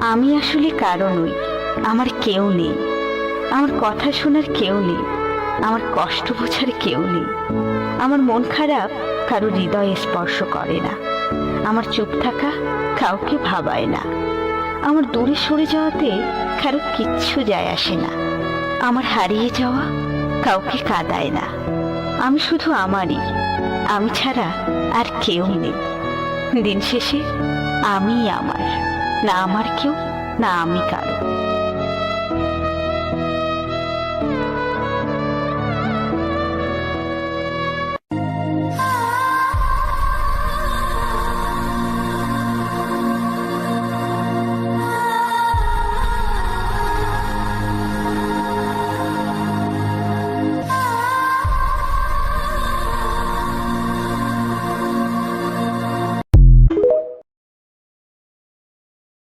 আমি আসলে কারো নই, আমার কেউ নেই, আমার কথা শোনার কেউ নেই, আমার কষ্ট বোঝার কেউ নেই। আমার মন খারাপ কারো হৃদয়ে স্পর্শ করে না, আমার চুপ থাকা কাউকে ভাবায় না, আমার দূরে সরে যাওয়াতে কারো কিচ্ছু যায় আসে না, আমার হারিয়ে যাওয়া কাউকে কাঁদায় না। আমি শুধু আমারই, আমি ছাড়া আর কেউ নেই। দিন শেষে আমি আমার, না আমার কেউ, না আমি কারো।